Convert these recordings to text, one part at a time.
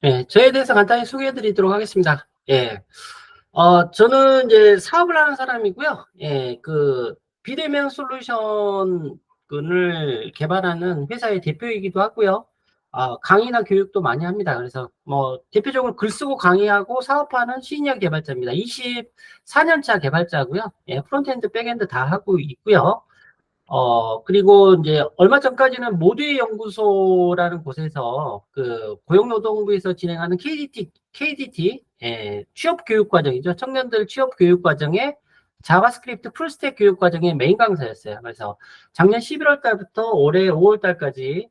예, 저에 대해서 간단히 소개해 드리도록 하겠습니다. 예. 저는 이제 사업을 하는 사람이고요. 예, 비대면 솔루션을 개발하는 회사의 대표이기도 하고요. 강의나 교육도 많이 합니다. 그래서 뭐 대표적으로 글 쓰고 강의하고 사업하는 시니어 개발자입니다. 24년 차 개발자고요. 예, 프론트엔드, 백엔드 다 하고 있고요. 그리고 이제 얼마 전까지는 모두의 연구소라는 곳에서 고용노동부에서 진행하는 KDT, 예, 취업 교육 과정이죠. 청년들 취업 교육 과정에 자바스크립트 풀스택 교육 과정의 메인 강사였어요. 그래서 작년 11월 달부터 올해 5월 달까지,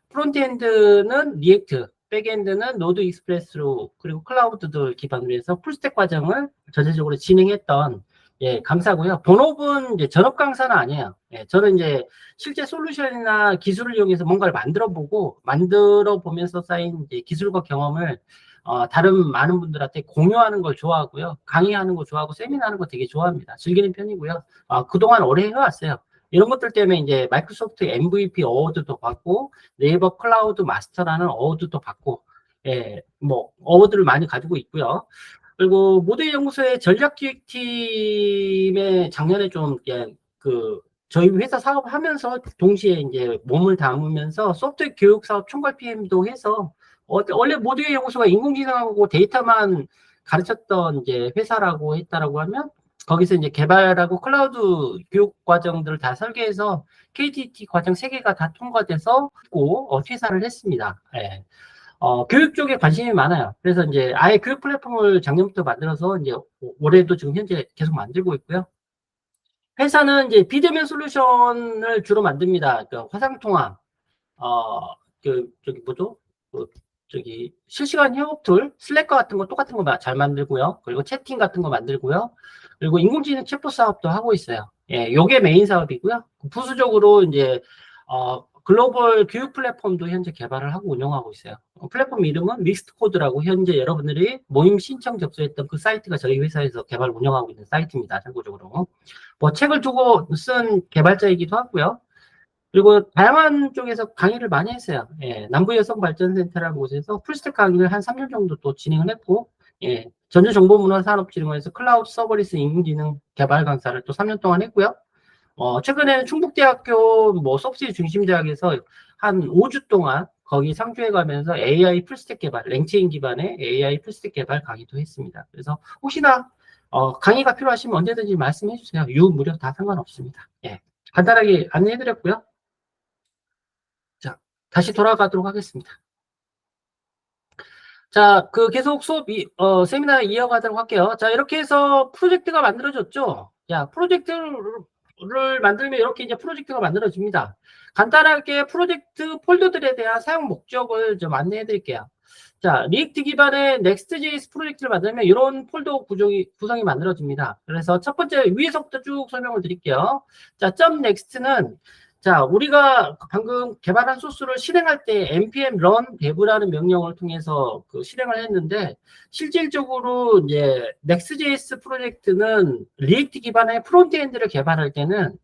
프론트엔드는 리액트, 백엔드는 노드 익스프레스로 그리고 클라우드들 기반으로 해서 풀스택 과정을 전체적으로 진행했던 예, 강사고요. 본업은 이제 전업 강사는 아니에요. 예, 저는 이제 실제 솔루션이나 기술을 이용해서 뭔가를 만들어 보면서 쌓인 이제 기술과 경험을 다른 많은 분들한테 공유하는 걸 좋아하고요. 강의하는 거 좋아하고 세미나 하는 거 되게 좋아합니다. 즐기는 편이고요. 그동안 오래 해왔어요. 이런 것들 때문에 이제 마이크로소프트 MVP 어워드도 받고 네이버 클라우드 마스터라는 어워드도 받고 예, 뭐 어워드를 많이 가지고 있고요. 그리고 모두의 연구소의 전략기획팀에 작년에 좀, 예, 저희 회사 사업하면서 동시에 이제 몸을 담으면서 소프트웨어 교육 사업 총괄 PM도 해서, 원래 모두의 연구소가 인공지능하고 데이터만 가르쳤던 이제 회사라고 했다라고 하면, 거기서 이제 개발하고 클라우드 교육 과정들을 다 설계해서 KTT 과정 3개가 다 통과돼서 퇴사를 했습니다. 예. 교육 쪽에 관심이 많아요. 그래서 이제 아예 교육 플랫폼을 작년부터 만들어서 이제 올해도 지금 현재 계속 만들고 있고요. 회사는 이제 비대면 솔루션을 주로 만듭니다. 화상통화, 어, 저기 뭐죠? 그, 실시간 협업 툴, 슬랙과 같은 거 똑같은 거 잘 만들고요. 그리고 채팅 같은 거 만들고요. 그리고 인공지능 챗봇 사업도 하고 있어요. 예, 요게 메인 사업이고요. 부수적으로 이제, 글로벌 교육 플랫폼도 현재 개발을 하고 운영하고 있어요. 플랫폼 이름은 믹스트 코드라고 현재 여러분들이 모임 신청 접수했던 그 사이트가 저희 회사에서 개발 운영하고 있는 사이트입니다. 참고적으로. 뭐 책을 두고 쓴 개발자이기도 하고요. 그리고 다양한 쪽에서 강의를 많이 했어요. 예, 남부여성발전센터라는 곳에서 풀스택 강의를 한 3년 정도 또 진행을 했고, 예, 전주정보문화산업진흥원에서 클라우드 서버리스 인공지능 개발 강사를 또 3년 동안 했고요. 최근에는 충북대학교 뭐 서비스 중심대학에서 한 5주 동안 거기 상주해 가면서 AI 풀스택 개발, 랭체인 기반의 AI 풀스택 개발 강의도 했습니다. 그래서 혹시나 강의가 필요하시면 언제든지 말씀해 주세요. 유무료 다 상관없습니다. 예, 간단하게 안내해 드렸고요. 자, 다시 돌아가도록 하겠습니다. 자, 계속 세미나 이어가도록 할게요. 자, 이렇게 해서 프로젝트가 만들어졌죠? 야, 프로젝트를 만들면 이렇게 이제 프로젝트가 만들어집니다. 간단하게 프로젝트 폴더들에 대한 사용 목적을 좀 안내해 드릴게요. 자, 리액트 기반의 Next.js 프로젝트를 만들면 이런 폴더 구성이 만들어집니다. 그래서 첫 번째 위에서부터 쭉 설명을 드릴게요. 자, .next는 자, 우리가 방금 개발한 소스를 실행할 때 npm run dev라는 명령을 통해서 실행을 했는데 실질적으로 이제 Next.js 프로젝트는 리액트 기반의 프론트엔드를 개발할 때는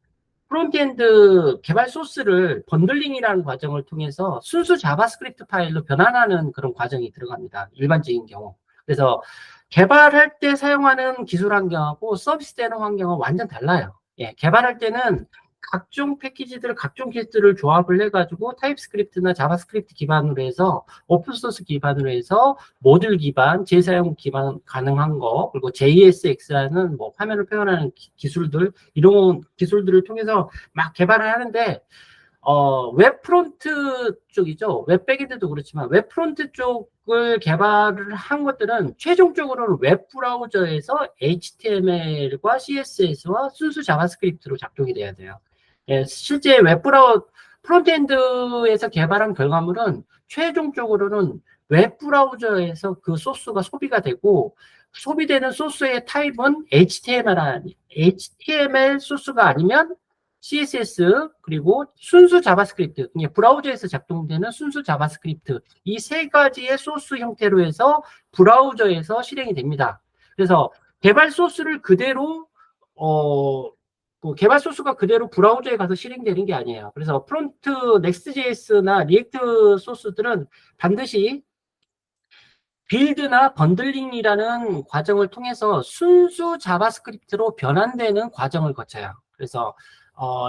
프론트엔드 개발 소스를 번들링이라는 과정을 통해서 순수 자바스크립트 파일로 변환하는 그런 과정이 들어갑니다. 일반적인 경우. 그래서 개발할 때 사용하는 기술 환경하고 서비스되는 환경은 완전 달라요. 예, 개발할 때는 각종 패키지들, 각종 기술을 조합을 해가지고 타입스크립트나 자바스크립트 기반으로 해서 오픈소스 기반으로 해서 모듈 기반, 재사용 기반 가능한 거, 그리고 JSX라는 뭐 화면을 표현하는 기술들, 이런 기술들을 통해서 막 개발을 하는데, 웹 프론트 쪽이죠. 웹 백엔드도 그렇지만 웹 프론트 쪽을 개발을 한 것들은 최종적으로는 웹 브라우저에서 HTML과 CSS와 순수 자바스크립트로 작동이 돼야 돼요. 예, 실제 프론트엔드에서 개발한 결과물은 최종적으로는 웹 브라우저에서 그 소스가 소비가 되고 소비되는 소스의 타입은 HTML 소스가 아니면 CSS 그리고 순수 자바스크립트, 브라우저에서 작동되는 순수 자바스크립트 이 세 가지의 소스 형태로 해서 브라우저에서 실행이 됩니다. 그래서 개발 소스를 그대로 개발 소스가 그대로 브라우저에 가서 실행되는 게 아니에요. 그래서 프론트 넥스트JS나 리액트 소스들은 반드시 빌드나 번들링이라는 과정을 통해서 순수 자바스크립트로 변환되는 과정을 거쳐요. 그래서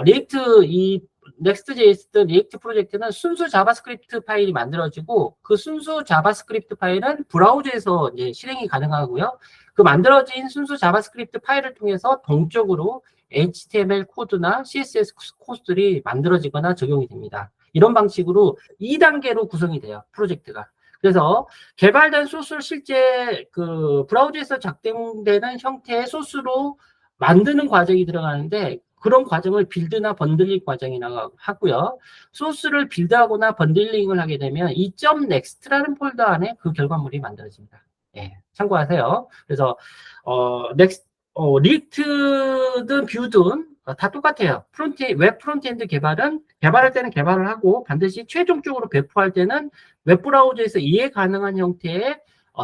리액트 이 넥스트.js 리액트 프로젝트는 순수 자바스크립트 파일이 만들어지고 그 순수 자바스크립트 파일은 브라우저에서 이제 실행이 가능하고요. 그 만들어진 순수 자바스크립트 파일을 통해서 동적으로 HTML 코드나 CSS 코드들이 만들어지거나 적용이 됩니다. 이런 방식으로 2단계로 구성이 돼요, 프로젝트가. 그래서 개발된 소스를 실제 그 브라우저에서 작동되는 형태의 소스로 만드는 과정이 들어가는데 그런 과정을 빌드나 번들링 과정이라고 하고요. 소스를 빌드하거나 번들링을 하게 되면 이 .next라는 폴더 안에 그 결과물이 만들어집니다. 예, 참고하세요. 그래서 리액트든 뷰든 다 똑같아요. 웹 프론트엔드 개발할 때는 개발을 하고 반드시 최종적으로 배포할 때는 웹브라우저에서 이해 가능한 형태의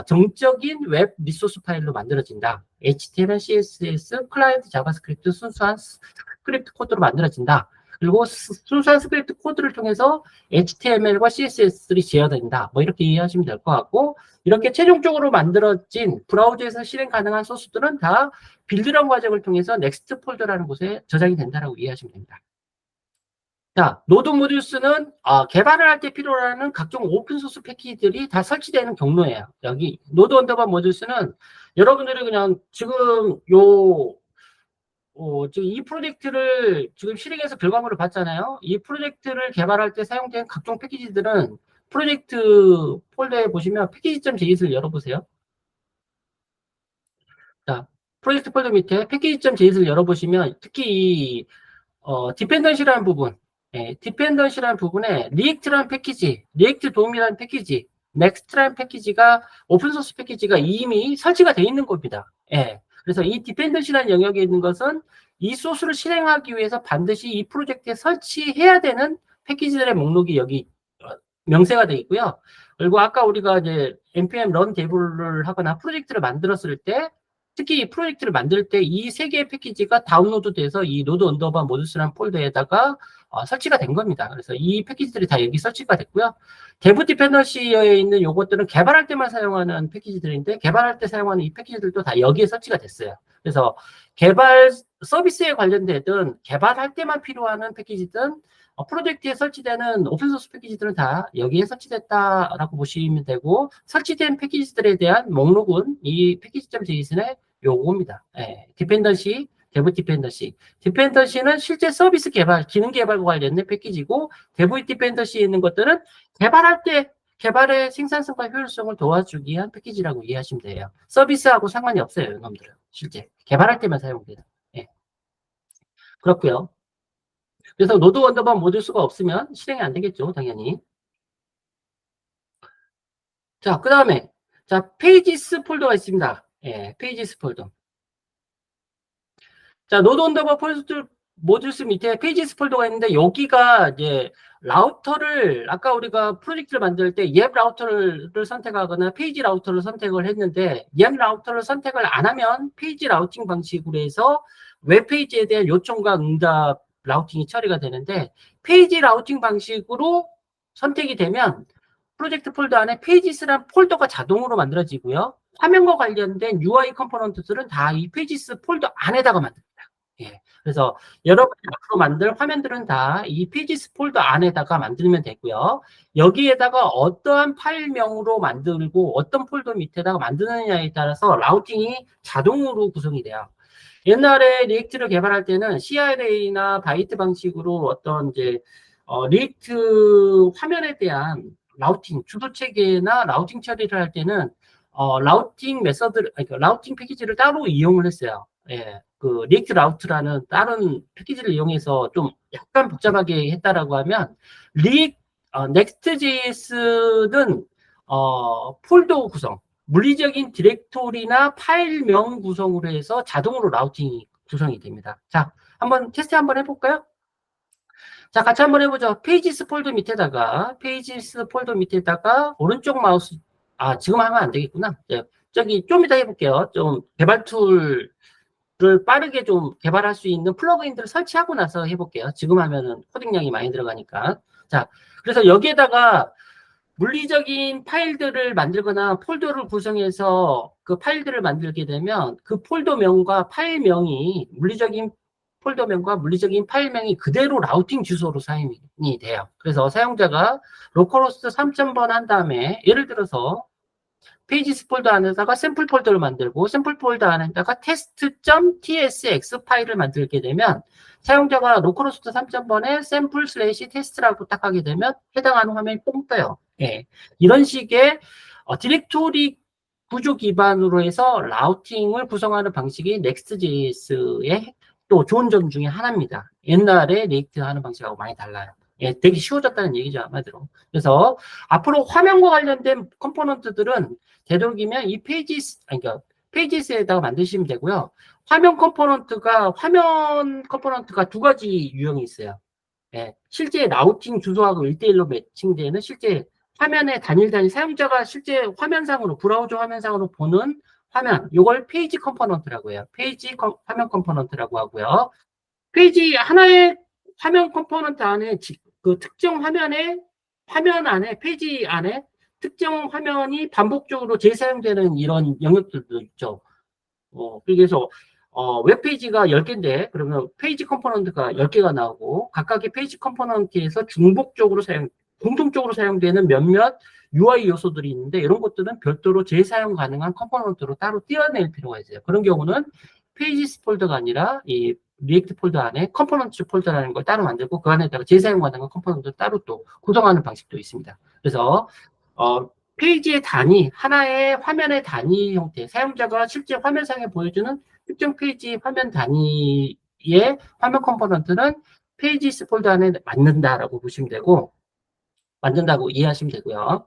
정적인 웹 리소스 파일로 만들어진다. HTML, CSS, 클라이언트 자바스크립트 순수한 스크립트 코드로 만들어진다. 그리고 순수한 스크립트 코드를 통해서 HTML과 CSS들이 제어된다. 뭐 이렇게 이해하시면 될 것 같고 이렇게 최종적으로 만들어진 브라우저에서 실행 가능한 소스들은 다 빌드런 과정을 통해서 넥스트 폴더라는 곳에 저장이 된다고 이해하시면 됩니다. 자, 노드 모듈스는 개발을 할 때 필요로 하는 각종 오픈소스 패키지들이 다 설치되는 경로예요. 여기 노드 언더바 모듈스는 여러분들이 그냥 지금 지금 이 프로젝트를 지금 실행해서 결과물을 봤잖아요. 이 프로젝트를 개발할 때 사용된 각종 패키지들은 프로젝트 폴더에 보시면 패키지.js를 열어보세요. 자, 프로젝트 폴더 밑에 패키지.js를 열어보시면 특히 이 디펜던시라는 부분, 디펜던시라는 부분에 리액트라는 패키지, 리액트 돔이라는 패키지, 넥스트라는 패키지가 오픈소스 패키지가 이미 설치가 되어 있는 겁니다. 예. 그래서 이 디펜던시라는 영역에 있는 것은 이 소스를 실행하기 위해서 반드시 이 프로젝트에 설치해야 되는 패키지들의 목록이 여기 명세가 되어 있고요. 그리고 아까 우리가 이제 npm run 데이블을 하거나 프로젝트를 만들었을 때 특히 이 프로젝트를 만들 때 이 세 개의 패키지가 다운로드 돼서 이 노드 언더바 모듈스라는 폴더에다가 설치가 된 겁니다. 그래서 이 패키지들이 다 여기 설치가 됐고요. 데브 디펜던시에 있는 요것들은 개발할 때만 사용하는 패키지들인데 개발할 때 사용하는 이 패키지들도 다 여기에 설치가 됐어요. 그래서 개발 서비스에 관련되든 개발할 때만 필요한 패키지든 프로젝트에 설치되는 오픈소스 패키지들은 다 여기에 설치됐다라고 보시면 되고 설치된 패키지들에 대한 목록은 이 패키지.js의 요겁니다. 디펜던시, 데브 디펜던시. 디펜던시는 실제 서비스 개발, 기능 개발과 관련된 패키지고 데브 디펜던시에 있는 것들은 개발할 때 개발의 생산성과 효율성을 도와주기 위한 패키지라고 이해하시면 돼요. 서비스하고 상관이 없어요, 이놈들은. 실제 개발할 때만 사용돼요. 그렇고요. 그래서 노드 언더바 모듈스가 없으면 실행이 안 되겠죠, 당연히. 자, 그 다음에, 자, 페이지스 폴더가 있습니다. 페이지스 폴더. 자, 노드 언더바 모듈스 밑에 페이지스 폴더가 있는데, 여기가 이제 라우터를, 아까 우리가 프로젝트를 만들 때 앱 라우터를 선택하거나 페이지 라우터를 선택을 했는데, 앱 라우터를 선택을 안 하면 페이지 라우팅 방식으로 해서 웹페이지에 대한 요청과 응답 라우팅이 처리가 되는데, 페이지 라우팅 방식으로 선택이 되면 프로젝트 폴더 안에 페이지스란 폴더가 자동으로 만들어지고요. 화면과 관련된 UI 컴포넌트들은 다 이 페이지스 폴더 안에다가 만듭니다. 그래서 여러분이 앞으로 만들 화면들은 다 이 페이지스 폴더 안에다가 만들면 되고요. 여기에다가 어떠한 파일명으로 만들고 어떤 폴더 밑에다가 만드느냐에 따라서 라우팅이 자동으로 구성이 돼요. 옛날에 리액트를 개발할 때는 CRA나 바이트 방식으로 어떤 이제 리액트 화면에 대한 라우팅, 주도 체계나 라우팅 처리를 할 때는 라우팅 라우팅 패키지를 따로 이용을 했어요. 그 리액트 라우트라는 다른 패키지를 이용해서 좀 약간 복잡하게 했다라고 하면 넥스트.js는 폴더 구성, 물리적인 디렉토리나 파일명 구성으로 해서 자동으로 라우팅이 구성이 됩니다. 자, 한번 테스트 한번 해볼까요? 자, 같이 한번 해보죠. 페이지스 폴더 밑에다가 오른쪽 마우스, 지금 하면 안 되겠구나. 저기 좀 이따 해볼게요. 좀 개발 툴을 빠르게 좀 개발할 수 있는 플러그인들을 설치하고 나서 해볼게요. 지금 하면은 코딩량이 많이 들어가니까. 자, 그래서 여기에다가 물리적인 파일들을 만들거나 폴더를 구성해서 그 파일들을 만들게 되면 그 폴더명과 파일명이 물리적인 폴더명과 물리적인 파일명이 그대로 라우팅 주소로 사용이 돼요. 그래서 사용자가 로컬호스트 3000번 한 다음에 예를 들어서 페이지스 폴더 안에다가 샘플 폴더를 만들고 샘플 폴더 안에다가 test.tsx 파일을 만들게 되면 사용자가 로컬호스트 3000번에 샘플 슬래시 테스트라고 딱 하게 되면 해당하는 화면이 뽕 떠요. 예. 이런 식의 디렉토리 구조 기반으로 해서 라우팅을 구성하는 방식이 Next.js의 또 좋은 점 중에 하나입니다. 옛날에 리액트 하는 방식하고 많이 달라요. 예, 되게 쉬워졌다는 얘기죠, 아마도. 그래서 앞으로 화면과 관련된 컴포넌트들은 되도록이면 이 그러니까 페이지스에다가 만드시면 되고요. 화면 컴포넌트가 두 가지 유형이 있어요. 예, 실제 라우팅 주소하고 1대1로 매칭되는 실제 화면의 단일 사용자가 실제 화면상으로 브라우저 화면상으로 보는 화면, 이걸 페이지 컴포넌트라고 해요. 화면 컴포넌트라고 하고요. 페이지 하나의 화면 컴포넌트 안에 그 특정 화면 안에 페이지 안에 특정 화면이 반복적으로 재사용되는 이런 영역들도 있죠. 그래서 웹페이지가 10개인데 그러면 페이지 컴포넌트가 10개가 나오고 각각의 페이지 컴포넌트에서 공통적으로 사용되는 몇몇 UI 요소들이 있는데 이런 것들은 별도로 재사용 가능한 컴포넌트로 따로 띄어낼 필요가 있어요. 그런 경우는 페이지스 폴더가 아니라 이 리액트 폴더 안에 컴포넌트 폴더라는 걸 따로 만들고 그 안에다가 재사용 가능한 컴포넌트를 따로 또 구성하는 방식도 있습니다. 그래서 페이지의 단위, 하나의 화면의 단위 형태, 사용자가 실제 화면상에 보여주는 특정 페이지 화면 단위의 화면 컴포넌트는 페이지스 폴더 안에 만든다고 이해하시면 되고요.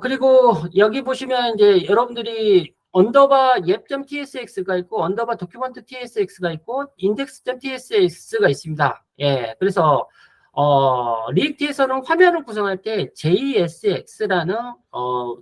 그리고 여기 보시면 이제 여러분들이 언더바 yep.tsx가 있고 언더바 도큐먼트 tsx가 있고 index.tsx가 있습니다. 예, 그래서 리액트에서는 화면을 구성할 때 JSX라는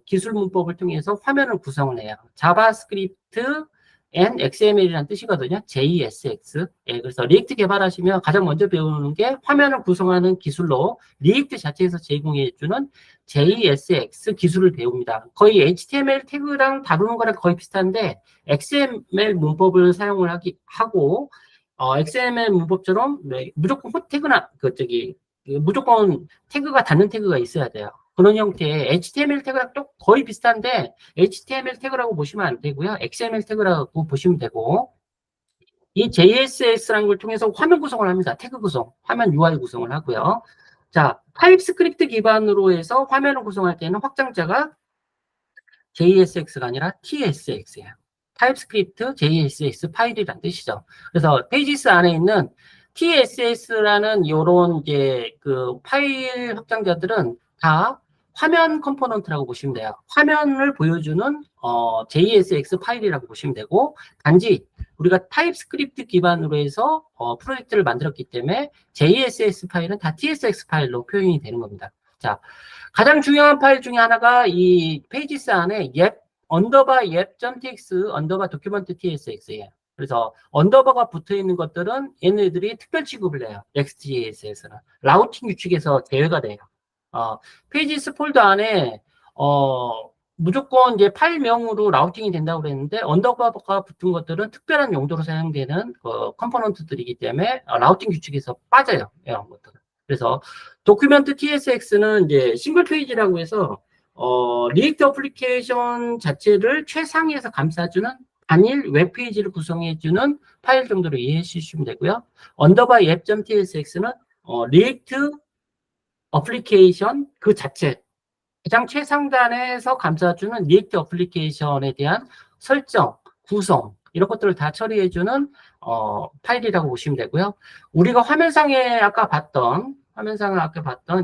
기술 문법을 통해서 화면을 구성을 해요. 자바스크립트 and XML이라는 뜻이거든요. JSX. 예, 그래서 리액트 개발하시면 가장 먼저 배우는 게 화면을 구성하는 기술로 리액트 자체에서 제공해주는 JSX 기술을 배웁니다. 거의 HTML 태그랑 다루는 거랑 거의 비슷한데 XML 문법을 사용을 하고 XML 문법처럼 무조건 무조건 태그가 닿는 태그가 있어야 돼요. 그런 형태의 HTML 태그랑 또 거의 비슷한데 HTML 태그라고 보시면 안 되고요. XML 태그라고 보시면 되고 이 JSX라는 걸 통해서 화면 구성을 합니다. 태그 구성, 화면 UI 구성을 하고요. 자, 타입스크립트 기반으로 해서 화면을 구성할 때는 확장자가 JSX가 아니라 TSX예요. 타입스크립트 JSX 파일이란 뜻이죠. 그래서 페이지스 안에 있는 TSS라는 이런 이제 그 파일 확장자들은 다 화면 컴포넌트라고 보시면 돼요. 화면을 보여주는 JSX 파일이라고 보시면 되고 단지 우리가 타입스크립트 기반으로 해서 프로젝트를 만들었기 때문에 JSX 파일은 다 TSX 파일로 표현이 되는 겁니다. 자, 가장 중요한 파일 중에 하나가 이 페이지스 안에 언더바 yep.tx 언더바 도큐먼트 tsx예요. 그래서 언더바가 붙어 있는 것들은 얘네들이 특별 취급을 해요. Next.js에서는 라우팅 규칙에서 제외가 돼요. 페이지스 폴더 안에 무조건 이제 파일명으로 라우팅이 된다고 그랬는데 언더바가 붙은 것들은 특별한 용도로 사용되는 컴포넌트들이기 때문에 라우팅 규칙에서 빠져요. 이런 것들은. 그래서 도큐멘트 TSX는 이제 싱글 페이지라고 해서 리액트 어플리케이션 자체를 최상위에서 감싸주는 단일 웹페이지를 구성해주는 파일 정도로 이해해 주시면 되고요. 언더바 yep.tsx는 리액트 어플리케이션 그 자체 가장 최상단에서 감싸주는 리액트 어플리케이션에 대한 설정, 구성 이런 것들을 다 처리해주는 파일이라고 보시면 되고요. 우리가 화면상을 아까 봤던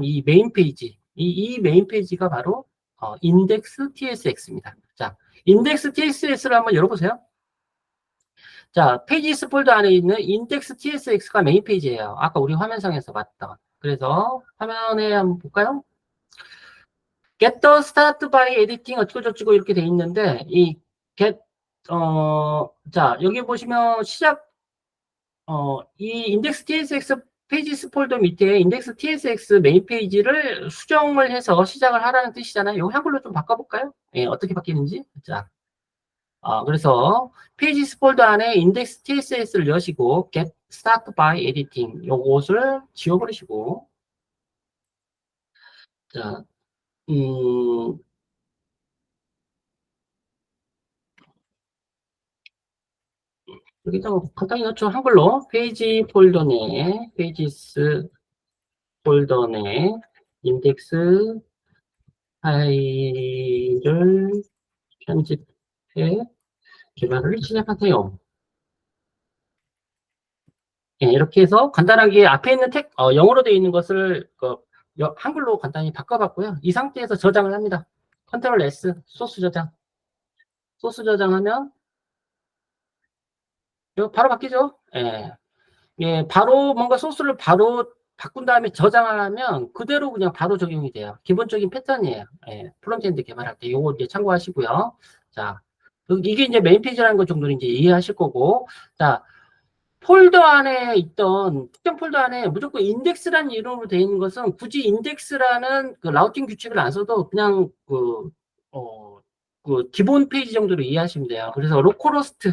이 메인 페이지, 이 메인 페이지가 바로 인덱스 TSX입니다. 자, 인덱스 TSX를 한번 열어보세요. 자, 페이지스 폴더 안에 있는 인덱스 TSX가 메인 페이지예요. 아까 우리 화면상에서 봤던. 그래서 화면에 한번 볼까요? get the start by editing 어쩌고저쩌고 이렇게 돼 있는데 이 get 자 여기 보시면 이 인덱스 TSX 페이지스 폴더 밑에 인덱스 TSX 메인 페이지를 수정을 해서 시작을 하라는 뜻이잖아요. 이거 한글로 좀 바꿔볼까요? 예, 어떻게 바뀌는지. 자, 그래서 페이지스 폴더 안에 인덱스 TSX를 여시고 get start by editing 요것을 지워버리시고, 자, 여기다 간단히 넣죠. 한글로 페이지 폴더 내 페이지스 폴더 내 인덱스 파일을 편집해 개발을 시작하세요. 예, 이렇게 해서 간단하게 앞에 있는 영어로 되어 있는 것을 한글로 간단히 바꿔봤고요. 이 상태에서 저장을 합니다. 컨트롤 S, 소스 저장. 소스 저장하면 이거 바로 바뀌죠? 예. 예, 바로 뭔가 소스를 바로 바꾼 다음에 저장을 하면 그대로 그냥 바로 적용이 돼요. 기본적인 패턴이에요. 예, 프론트엔드 개발할 때 요거 이제 참고하시고요. 자, 이게 이제 메인 페이지라는 것 정도는 이제 이해하실 거고, 자, 폴더 안에 있던 특정 폴더 안에 무조건 인덱스라는 이름으로 되어 있는 것은 굳이 인덱스라는 그 라우팅 규칙을 안 써도 그냥 그 기본 페이지 정도로 이해하시면 돼요. 그래서 로컬호스트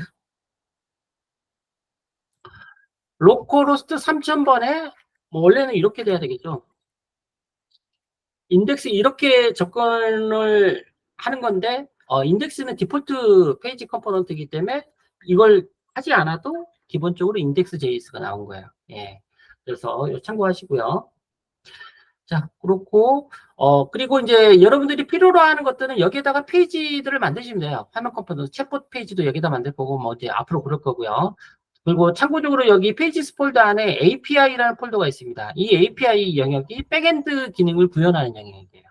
3000번에 뭐 원래는 이렇게 돼야 되겠죠. 인덱스 이렇게 접근을 하는 건데 인덱스는 디폴트 페이지 컴포넌트이기 때문에 이걸 하지 않아도 기본적으로 인덱스 JS가 나온 거예요. 예. 그래서 참고하시고요. 자, 그렇고 그리고 이제 여러분들이 필요로 하는 것들은 여기에다가 페이지들을 만드시면 돼요. 화면 컴포넌트, 챗봇 페이지도 여기다 만들 거고 뭐 이제 앞으로 그럴 거고요. 그리고 참고적으로 여기 페이지스 폴더 안에 API라는 폴더가 있습니다. 이 API 영역이 백엔드 기능을 구현하는 영역이에요.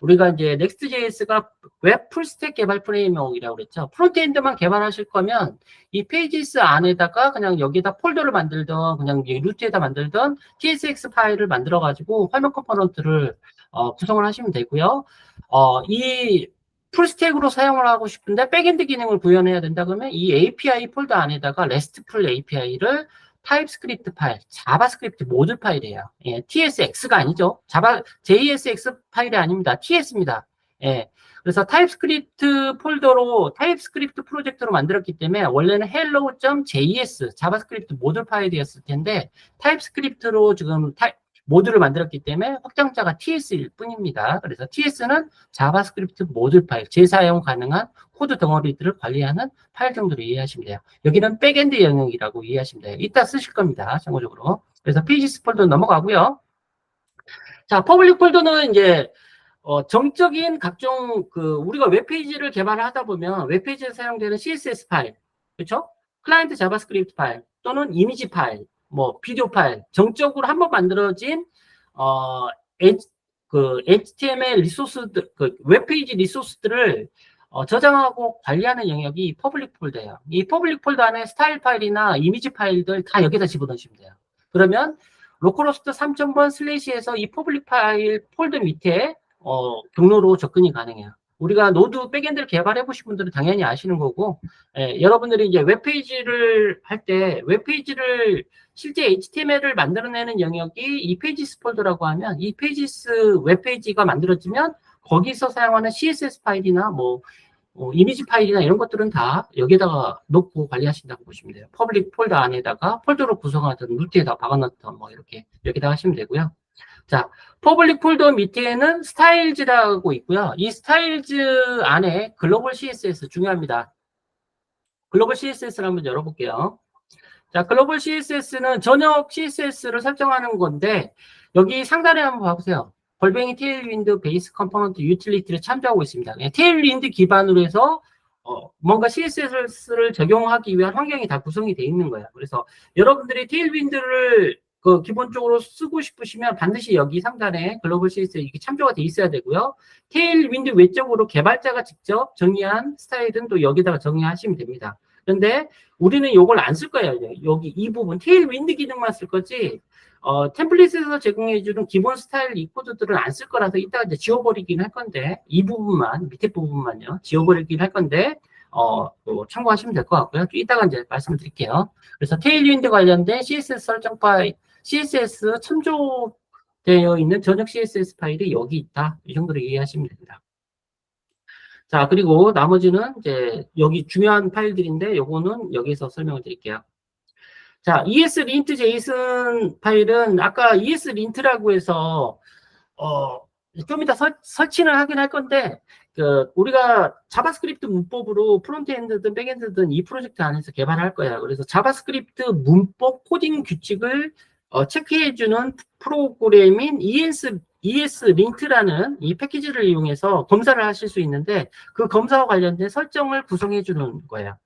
우리가 이제 Next.js가 웹 풀스택 개발 프레임워크이라고 그랬죠. 프론트엔드만 개발하실 거면 이 페이지스 안에다가 그냥 여기에다 폴더를 만들던 그냥 루트에다 만들던 TSX 파일을 만들어 가지고 화면 컴포넌트를 구성을 하시면 되고요. 이 풀스택으로 사용을 하고 싶은데 백엔드 기능을 구현해야 된다 그러면 이 API 폴더 안에다가 RESTful API를 타입스크립트 파일, 자바스크립트 모듈 파일이에요. 예, TSX가 아니죠. JSX 파일이 아닙니다. TS입니다. 예. 그래서 타입스크립트 타입스크립트 프로젝트로 만들었기 때문에 원래는 hello.js 자바스크립트 모듈 파일이었을 텐데 타입스크립트로 지금 모듈을 만들었기 때문에 확장자가 TS일 뿐입니다. 그래서 TS는 자바스크립트 모듈 파일, 재사용 가능한 코드 덩어리들을 관리하는 파일 정도로 이해하시면 돼요. 여기는 백엔드 영역이라고 이해하시면 돼요. 이따 쓰실 겁니다. 참고적으로. 그래서 페이지스 폴더 넘어가고요. 자, 퍼블릭 폴더는 이제 정적인 각종 우리가 웹페이지를 개발을 하다 보면 웹페이지에 사용되는 CSS 파일, 그렇죠? 클라이언트 자바스크립트 파일 또는 이미지 파일, 뭐 비디오 파일, 정적으로 한번 만들어진 HTML 리소스들, 웹페이지 리소스들을 저장하고 관리하는 영역이 퍼블릭 폴더예요. 이 퍼블릭 폴더 안에 스타일 파일이나 이미지 파일들 다 여기다 집어넣으시면 돼요. 그러면 로컬호스트 3000번 슬래시에서 이 퍼블릭 파일 폴더 밑에 경로로 접근이 가능해요. 우리가 노드 백엔드를 개발해 보신 분들은 당연히 아시는 거고, 여러분들이 이제 웹페이지를 할 때 웹페이지를 실제 HTML을 만들어내는 영역이 이 페이지스 폴더라고 하면 이 페이지스 웹페이지가 만들어지면 거기서 사용하는 CSS 파일이나 뭐 이미지 파일이나 이런 것들은 다 여기다가 놓고 관리하신다고 보시면 돼요. 퍼블릭 폴더 안에다가 폴더로 구성하든 루트에다 박아놨던 뭐 이렇게 여기다 하시면 되고요. 자, 퍼블릭 폴더 밑에는 스타일즈라고 있고요. 이 스타일즈 안에 글로벌 CSS 중요합니다. 글로벌 CSS를 한번 열어볼게요. 자, 글로벌 CSS는 전역 CSS를 설정하는 건데 여기 상단에 한번 봐보세요. 골뱅이 테일윈드 베이스 컴포넌트 유틸리티를 참조하고 있습니다. 테일윈드 기반으로 해서 뭔가 CSS를 적용하기 위한 환경이 다 구성이 되어 있는 거예요. 그래서 여러분들이 테일윈드를 기본적으로 쓰고 싶으시면 반드시 여기 상단에 글로벌 CSS 이게 참조가 돼 있어야 되고요. 테일윈드 외적으로 개발자가 직접 정의한 스타일은 또 여기다가 정의하시면 됩니다. 그런데 우리는 이걸 안 쓸 거예요. 여기 이 부분 테일윈드 기능만 쓸 거지 템플릿에서 제공해주는 기본 스타일 이 코드들은 안 쓸 거라서 이따가 이제 지워버리긴 할 건데 이 부분만 밑에 부분만요 지워버리긴 할 건데 참고하시면 될 것 같고요. 이따가 이제 말씀드릴게요. 그래서 테일윈드 관련된 CSS 설정 파일 CSS 참조되어 있는 전역 CSS 파일이 여기 있다. 이 정도로 이해하시면 됩니다. 자, 그리고 나머지는 이제 여기 중요한 파일들인데 요거는 여기서 설명을 드릴게요. 자, ESLint JSON 파일은 아까 ESLint라고 해서 좀 이따 설치는 하긴 할 건데 우리가 자바스크립트 문법으로 프론트엔드든 백엔드든 이 프로젝트 안에서 개발할 거야. 그래서 자바스크립트 문법 코딩 규칙을 체크해주는 프로그램인 ESLint라는 이 패키지를 이용해서 검사를 하실 수 있는데 그 검사와 관련된 설정을 구성해주는 거예요.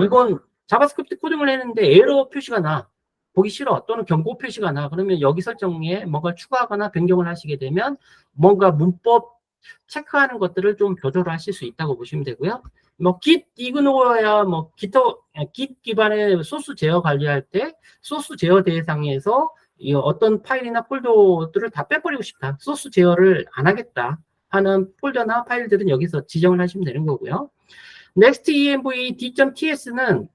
이건 자바스크립트 코딩을 했는데 에러 표시가 나. 보기 싫어. 또는 경고 표시가 나. 그러면 여기 설정에 뭔가 추가하거나 변경을 하시게 되면 뭔가 문법 체크하는 것들을 좀 조절을 하실 수 있다고 보시면 되고요. 뭐 git ignore 뭐 git 기반의 소스 제어 관리할 때 소스 제어 대상에서 이 어떤 파일이나 폴더들을 다 빼버리고 싶다. 소스 제어를 안 하겠다 하는 폴더나 파일들은 여기서 지정을 하시면 되는 거고요. next-env d.ts는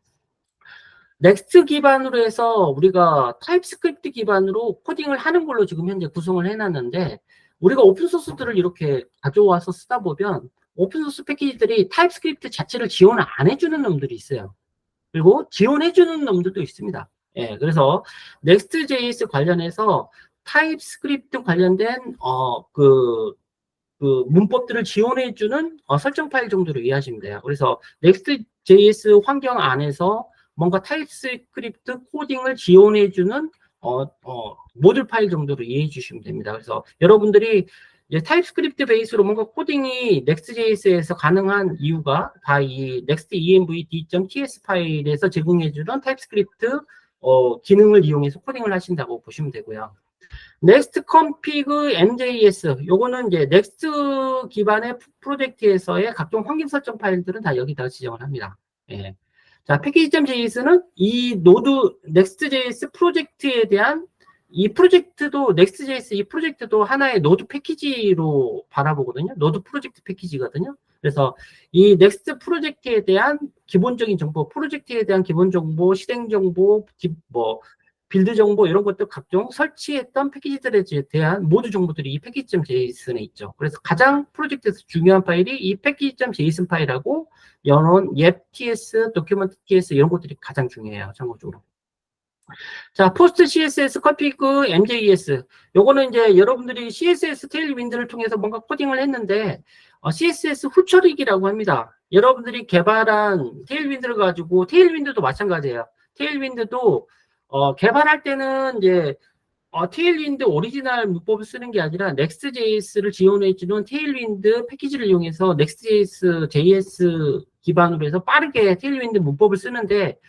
넥스트 기반으로 해서 우리가 타입스크립트 기반으로 코딩을 하는 걸로 지금 현재 구성을 해놨는데 우리가 오픈소스들을 이렇게 가져와서 쓰다 보면 오픈소스 패키지들이 타입스크립트 자체를 지원을 안 해주는 놈들이 있어요. 그리고 지원해주는 놈들도 있습니다. 예, 그래서 Next.js 관련해서 타입스크립트 관련된 문법들을 지원해주는 설정 파일 정도로 이해하시면 돼요. 그래서 Next.js 환경 안에서 뭔가 타입스크립트 코딩을 지원해주는 모듈 파일 정도로 이해해 주시면 됩니다. 그래서 여러분들이 이제 타입스크립트 베이스로 뭔가 코딩이 Next.js에서 가능한 이유가 다 이 next-env.ts 파일에서 제공해주는 타입스크립트 기능을 이용해서 코딩을 하신다고 보시면 되고요. 넥스트 컴피그 MJS 요거는 이제 넥스트 기반의 프로젝트에서의 각종 환경 설정 파일들은 다 여기다가 지정을 합니다. 예. 자, 패키지.js는 이 노드 넥스트.js 프로젝트에 대한 이 프로젝트도 넥스트.js 이 프로젝트도 하나의 노드 패키지로 바라보거든요. 노드 프로젝트 패키지거든요. 그래서 이 넥스트 프로젝트에 대한 기본적인 정보, 프로젝트에 대한 기본 정보, 실행 정보, 빌드 정보 이런 것들 각종 설치했던 패키지들에 대한 모든 정보들이 이 패키지.js에 있죠. 그래서 가장 프로젝트에서 중요한 파일이 이 패키지.json 파일하고 연원, yep.ts, document.ts 이런 것들이 가장 중요해요. 참고적으로. 자, 포스트 CSS config MJS. 요거는 이제 여러분들이 CSS 테일윈드를 통해서 뭔가 코딩을 했는데 CSS 후처리기라고 합니다. 여러분들이 개발한 테일윈드를 가지고 테일윈드도 마찬가지예요. 테일윈드도 개발할 때는 이제 테일윈드 오리지널 문법을 쓰는 게 아니라 Next.js를 지원해주는 테일윈드 패키지를 이용해서 Next.js 기반으로 해서 빠르게 테일윈드 문법을 쓰는데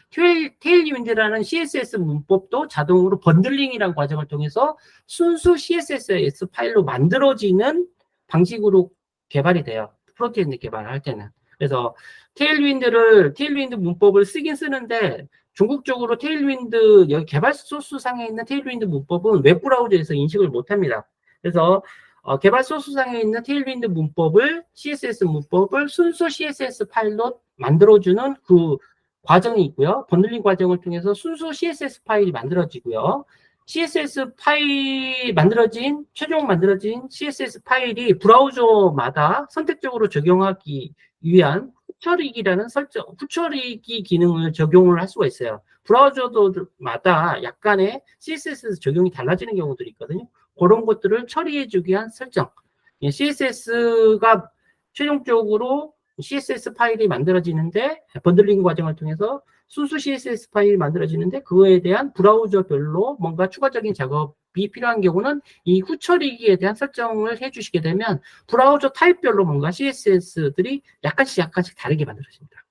테일윈드라는 CSS 문법도 자동으로 번들링이라는 과정을 통해서 순수 CSS 파일로 만들어지는 방식으로 개발이 돼요. 프론트엔드 개발을 할 때는. 그래서 테일윈드 문법을 쓰긴 쓰는데 중국적으로 테일윈드 여기 개발 소스 상에 있는 테일윈드 문법은 웹브라우저에서 인식을 못합니다. 그래서 개발 소스 상에 있는 테일윈드 문법을 CSS 문법을 순수 CSS 파일로 만들어주는 그 과정이 있고요. 번들링 과정을 통해서 순수 CSS 파일이 만들어지고요. CSS 파일 최종 만들어진 CSS 파일이 브라우저마다 선택적으로 적용하기 위한 후처리기 기능을 적용을 할 수가 있어요. 브라우저마다 약간의 CSS 적용이 달라지는 경우들이 있거든요. 그런 것들을 처리해주기 위한 설정. CSS가 최종적으로 CSS 파일이 만들어지는데 번들링 과정을 통해서 순수 CSS 파일이 만들어지는데 그거에 대한 브라우저별로 뭔가 추가적인 작업이 필요한 경우는 이 후처리기에 대한 설정을 해주시게 되면 브라우저 타입별로 뭔가 CSS들이 약간씩 다르게 만들어집니다.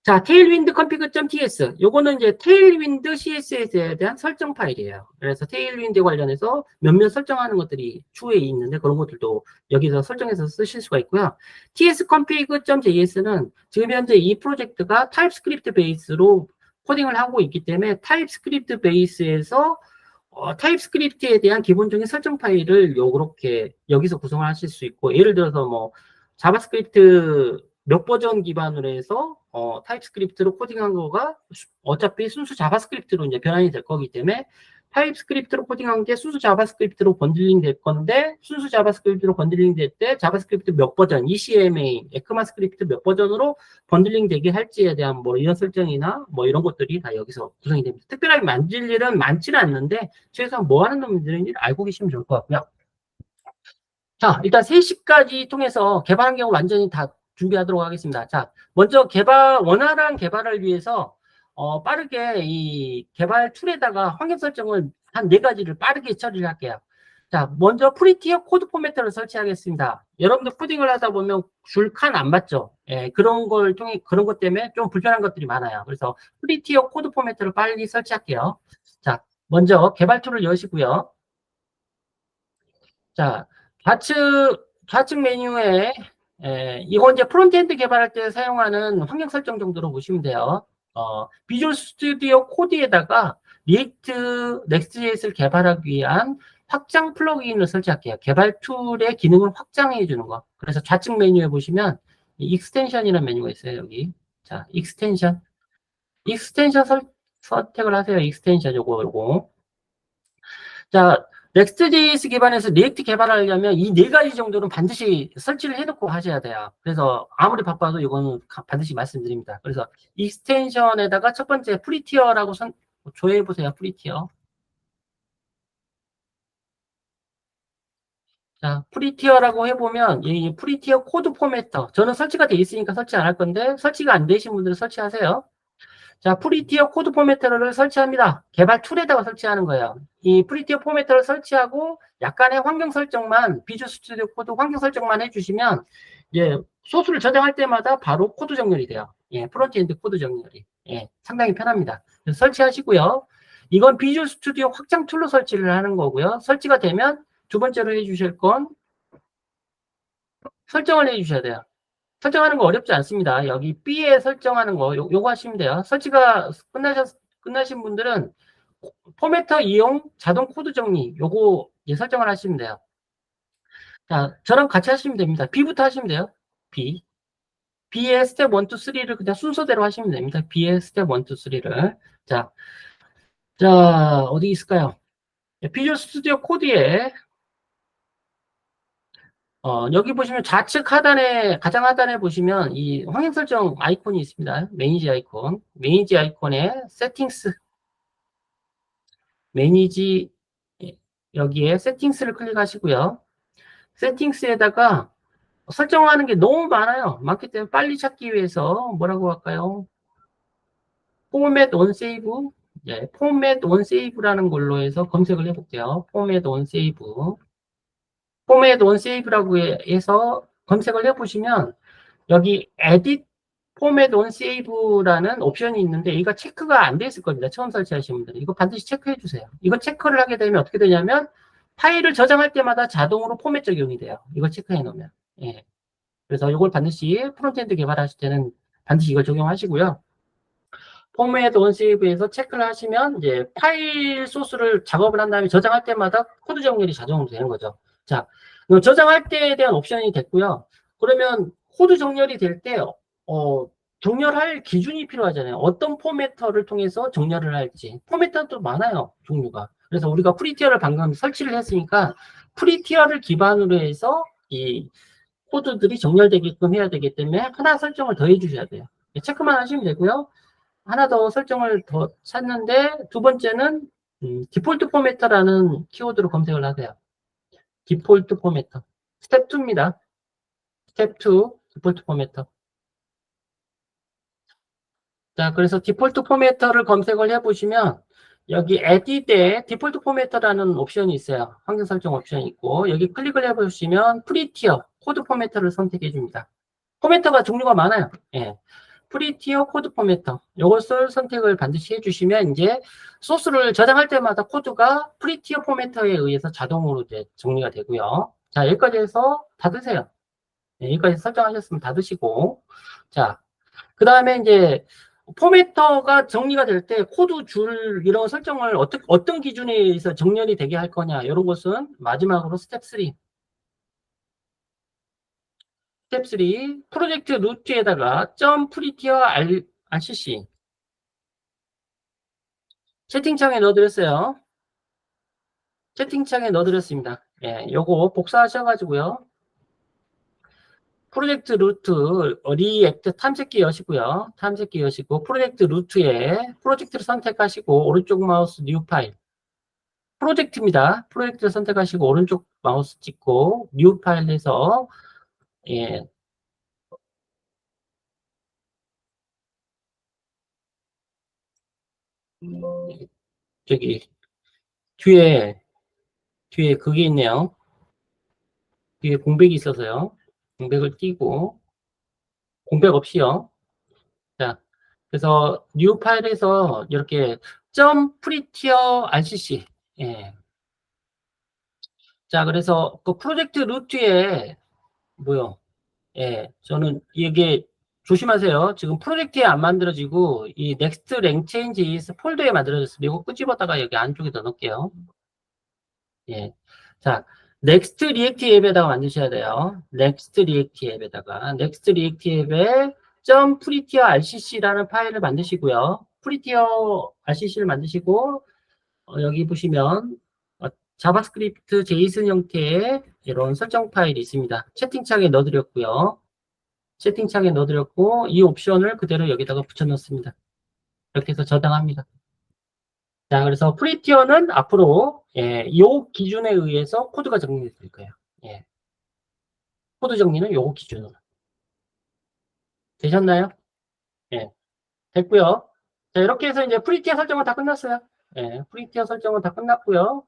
자, 테일윈드 config.ts 요거는 이제 테일윈드 CSS에 대한 설정 파일이에요. 그래서 테일윈드 관련해서 몇몇 설정하는 것들이 추후에 있는데 그런 것들도 여기서 설정해서 쓰실 수가 있고요. tsconfig.js는 지금 현재 이 프로젝트가 타입스크립트 베이스로 코딩을 하고 있기 때문에 타입스크립트 베이스에서 타입스크립트에 대한 기본적인 설정 파일을 요렇게 여기서 구성을 하실 수 있고 예를 들어서 뭐 자바스크립트 몇 버전 기반으로 해서 타입스크립트로 코딩한 거가 어차피 순수 자바스크립트로 이제 변환이 될 거기 때문에 타입스크립트로 코딩한 게 순수 자바스크립트로 번들링 될 건데 순수 자바스크립트로 번들링 될 때 자바스크립트 몇 버전, ECMA, 에크마스크립트 몇 버전으로 번들링 되게 할지에 대한 뭐 이런 설정이나 뭐 이런 것들이 다 여기서 구성이 됩니다. 특별하게 만질 일은 많지는 않는데 최소한 뭐 하는 놈들인지 알고 계시면 좋을 것 같고요. 자, 일단 3시까지 통해서 개발 환경을 완전히 다 준비하도록 하겠습니다. 자, 먼저 원활한 개발을 위해서, 빠르게 이 개발 툴에다가 환경 설정을 한 4가지를 빠르게 처리를 할게요. 자, 먼저 프리티어 코드 포매터를 설치하겠습니다. 여러분들 코딩을 하다 보면 줄 칸 안 맞죠? 예, 그런 걸 통해, 그런 것 때문에 좀 불편한 것들이 많아요. 그래서 프리티어 코드 포매터를 빨리 설치할게요. 자, 먼저 개발 툴을 여시고요. 자, 좌측 메뉴에 이거 이제 프론트엔드 개발할 때 사용하는 환경 설정 정도로 보시면 돼요. 비주얼 스튜디오 코드에다가 리액트 넥스트JS를 개발하기 위한 확장 플러그인을 설치할게요. 개발 툴의 기능을 확장해 주는 거. 그래서 좌측 메뉴에 보시면 익스텐션이라는 메뉴가 있어요. 여기. 자, 익스텐션 선택을 하세요. 익스텐션 요거. 자, 넥스트.js 기반에서 리액트 개발하려면 이 4가지 정도는 반드시 설치를 해놓고 하셔야 돼요. 그래서 아무리 바빠도 이거는 반드시 말씀드립니다. 그래서 익스텐션에다가 첫 번째 프리티어라고 조회해보세요. 프리티어. 자, 프리티어라고 해보면 이 프리티어 코드 포매터. 저는 설치가 돼 있으니까 설치 안 할 건데 설치가 안 되신 분들은 설치하세요. 자, 프리티어 코드 포매터를 설치합니다. 개발 툴에다가 설치하는 거예요. 이 프리티어 포매터를 설치하고 약간의 환경 설정만, 비주얼 스튜디오 코드 환경 설정만 해주시면, 예, 소스를 저장할 때마다 바로 코드 정렬이 돼요. 예, 프론트엔드 코드 정렬이. 예, 상당히 편합니다. 그래서 설치하시고요. 이건 비주얼 스튜디오 확장 툴로 설치를 하는 거고요. 설치가 되면 두 번째로 해주실 건 설정을 해주셔야 돼요. 설정하는 거 어렵지 않습니다. 여기 B에 설정하는 거 요거 하시면 돼요. 설치가 끝나신 분들은 포매터 이용 자동 코드 정리 요거 설정을 하시면 돼요. 자, 저랑 같이 하시면 됩니다. B부터 하시면 돼요. B. B의 스텝 1, 2, 3를 그냥 순서대로 하시면 됩니다. B의 스텝 1, 2, 3를. 자, 어디 있을까요? 비주얼 스튜디오 코드에 여기 보시면 좌측 하단에, 가장 하단에 보시면 이 확인 설정 아이콘이 있습니다. 매니지 아이콘. 매니지 아이콘에 세팅스, 매니지, 여기에 세팅스를 클릭하시고요. 세팅스에다가 설정하는 게 너무 많아요. 많기 때문에 빨리 찾기 위해서 뭐라고 할까요? 포맷 온 세이브. 예, 포맷 온 세이브라는 걸로 해서 검색을 해볼게요. 포맷 온 세이브. 포맷 온 세이브라고 해서 검색을 해보시면 여기 edit 포맷 온 세이브라는 옵션이 있는데 이거 체크가 안 돼 있을 겁니다. 처음 설치하신 분들은. 이거 반드시 체크해 주세요. 이거 체크를 하게 되면 어떻게 되냐면 파일을 저장할 때마다 자동으로 포맷 적용이 돼요. 이거 체크해 놓으면. 예. 그래서 이걸 반드시 프론트엔드 개발하실 때는 반드시 이걸 적용하시고요. 포맷 온 세이브에서 체크를 하시면 이제 파일 소스를 작업을 한 다음에 저장할 때마다 코드 정렬이 자동으로 되는 거죠. 자, 저장할 때에 대한 옵션이 됐고요. 그러면 코드 정렬이 될 때, 정렬할 기준이 필요하잖아요. 어떤 포매터를 통해서 정렬을 할지. 포매터도 많아요, 종류가. 그래서 우리가 프리티어를 방금 설치를 했으니까 프리티어를 기반으로 해서 이 코드들이 정렬되게끔 해야 되기 때문에 하나 설정을 더 해주셔야 돼요. 체크만 하시면 되고요. 하나 더 설정을 더 찾는데 두 번째는 디폴트 포매터라는 키워드로 검색을 하세요. 디폴트 포매터. 스텝 2입니다. 스텝 2 디폴트 포매터. 자, 그래서 디폴트 포매터를 검색을 해보시면 여기 에디트에 디폴트 포매터라는 옵션이 있어요. 환경 설정 옵션이 있고 여기 클릭을 해보시면 프리티어 코드 포매터를 선택해 줍니다. 포매터가 종류가 많아요. 예. 프리티어 코드 포매터 이것을 선택을 반드시 해주시면 이제 소스를 저장할 때마다 코드가 프리티어 포매터에 의해서 자동으로 이제 정리가 되고요. 자, 여기까지 해서 닫으세요. 네, 여기까지 설정하셨으면 닫으시고 자, 그 다음에 이제 포매터가 정리가 될 때 코드 줄 이런 설정을 어떤 기준에 의해서 정렬이 되게 할 거냐 이런 것은 마지막으로 스텝 3. 스텝 3, 프로젝트 루트에다가 .prettier rcc 채팅창에 넣어드렸어요. 채팅창에 넣어드렸습니다. 예, 요거 복사하셔가지고요. 프로젝트 루트 리액트 탐색기 여시고요. 탐색기 여시고 프로젝트 루트에 프로젝트를 선택하시고 오른쪽 마우스 뉴 파일. 프로젝트입니다. 프로젝트를 선택하시고 오른쪽 마우스 찍고 뉴 파일에서 예, 저기 뒤에 그게 있네요. 뒤에 공백이 있어서요. 공백을 띄고 공백 없이요. 자, 그래서 뉴 파일에서 이렇게 prettier rcc 예. 자, 그래서 그 프로젝트 루트에 뭐요? 예, 저는 이게 조심하세요. 지금 프로젝트에 안 만들어지고 이 next rank changes 폴더에 만들어졌습니다. 이거 끄집었다가 여기 안쪽에 더 넣을게요. 예. 자, next react 앱에다가 만드셔야 돼요. next react 앱에다가 next react 앱에 .prettier rcc라는 파일을 만드시고요. prettier rcc를 만드시고 여기 보시면 자바스크립트 제이슨 형태의 이런 설정 파일이 있습니다. 채팅창에 넣어드렸고요. 채팅창에 넣어드렸고 이 옵션을 그대로 여기다가 붙여넣습니다. 이렇게 해서 저장합니다. 자, 그래서 프리티어는 앞으로 이 기준에 의해서 코드가 정리될 거예요. 예, 코드 정리는 요 기준으로. 되셨나요? 예, 됐고요. 자, 이렇게 해서 이제 프리티어 설정은 다 끝났어요. 예, 프리티어 설정은 다 끝났고요.